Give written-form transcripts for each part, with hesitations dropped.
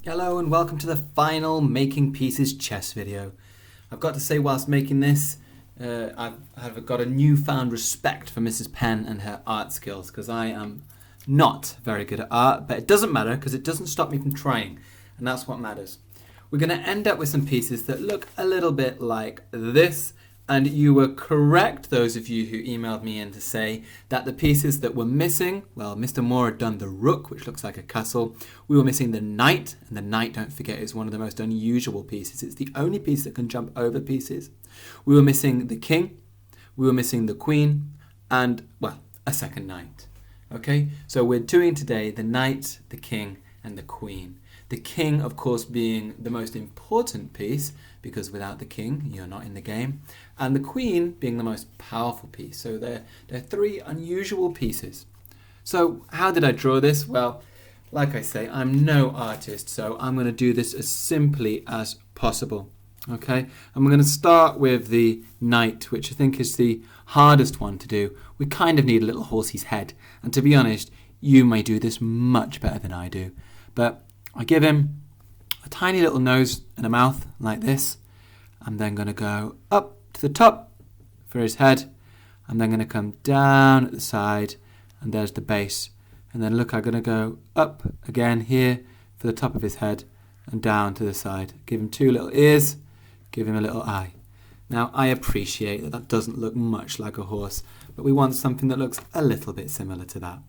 Hello and welcome to the final Making Pieces chess video. I've got to say, whilst making this, I've got a newfound respect for Mrs. Penn and her art skills, because I am not very good at art, but it doesn't matter because it doesn't stop me from trying, and that's what matters. We're going to end up with some pieces that look a little bit like this, and you were correct, those of you who emailed me in, to say that the pieces that were missing, well, Mr. Moore had done the rook, which looks like a castle. We were missing the knight, and the knight, don't forget, is one of the most unusual pieces. It's the only piece that can jump over pieces. We were missing the king, we were missing the queen, and, well, a second knight. Okay, so we're doing today the knight, the king, and the queen. The king, of course, being the most important piece, because without the king, you're not in the game. And the queen being the most powerful piece. So they're three unusual pieces. So how did I draw this? Well, like I say, I'm no artist, so I'm going to do this as simply as possible. Okay, and we're going to start with the knight, which I think is the hardest one to do. We kind of need a little horsey's head. And to be honest, you may do this much better than I do. But I give him a tiny little nose and a mouth like this. I'm then going to go up to the top for his head. I'm then going to come down at the side, and there's the base. And then look, I'm going to go up again here for the top of his head and down to the side. Give him two little ears, give him a little eye. Now, I appreciate that doesn't look much like a horse, but we want something that looks a little bit similar to that.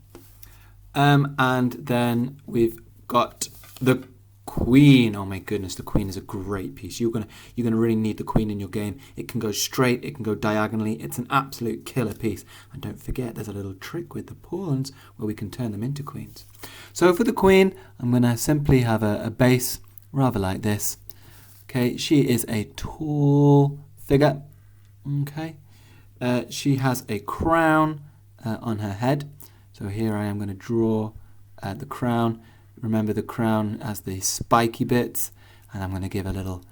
And then we've got the queen. Oh my goodness, the queen is a great piece. You're gonna really need the queen in your game. It can go straight, it can go diagonally. It's an absolute killer piece. And don't forget, there's a little trick with the pawns where we can turn them into queens. So for the queen, I'm gonna simply have a base rather like this. Okay, she is a tall figure. Okay, she has a crown on her head. So here I am going to draw the crown. Remember, the crown has the spiky bits, and I'm going to give a little,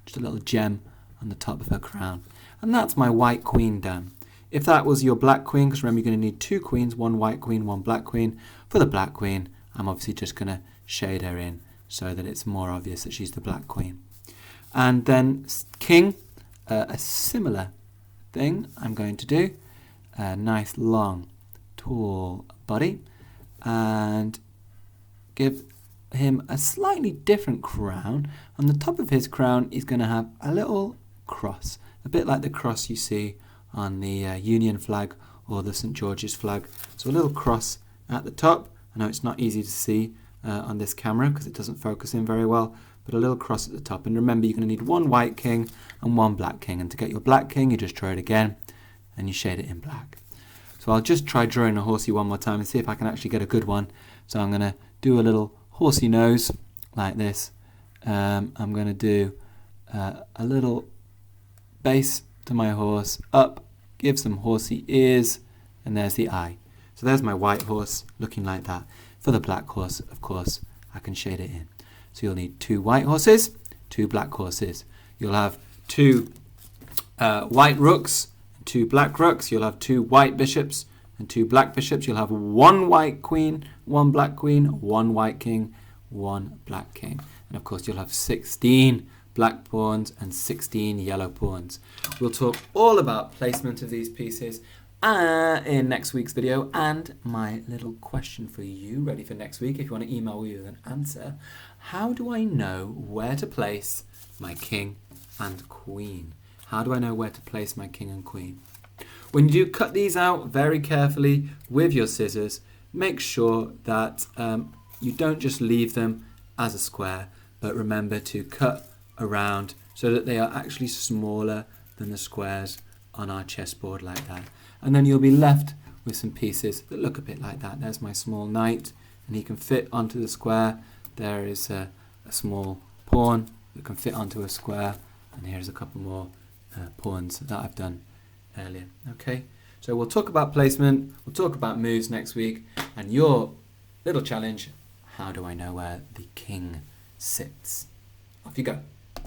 just a little gem on the top of her crown. And that's my white queen done. If that was your black queen, because remember you're going to need two queens, one white queen, one black queen. For the black queen, I'm obviously just going to shade her in so that it's more obvious that she's the black queen. And then king, a similar thing I'm going to do. A nice long tall body, and give him a slightly different crown. On the top of his crown, he's going to have a little cross, a bit like the cross you see on the Union flag or the St. George's flag. So a little cross at the top. I know it's not easy to see on this camera because it doesn't focus in very well, but a little cross at the top. And remember, you're going to need one white king and one black king. And to get your black king, you just draw it again and you shade it in black. So I'll just try drawing a horsey one more time and see if I can actually get a good one. So I'm going to do a little horsey nose like this. I'm going to do a little base to my horse, up, give some horsey ears, and there's the eye. So there's my white horse looking like that. For the black horse, of course, I can shade it in. So you'll need two white horses, two black horses. You'll have two white rooks, two black rooks. You'll have two white bishops and two black bishops. You'll have one white queen, one black queen, one white king, one black king. And of course, you'll have 16 black pawns and 16 yellow pawns. We'll talk all about placement of these pieces in next week's video. And my little question for you, ready for next week, if you want to email me with an answer. How do I know where to place my king and queen? How do I know where to place my king and queen? When you do cut these out very carefully with your scissors, make sure that you don't just leave them as a square, but remember to cut around so that they are actually smaller than the squares on our chessboard like that. And then you'll be left with some pieces that look a bit like that. There's my small knight, and he can fit onto the square. There is a small pawn that can fit onto a square, and here's a couple more pawns that I've done earlier. Okay, so we'll talk about placement, we'll talk about moves next week, and your little challenge, how do I know where the king sits? Off you go.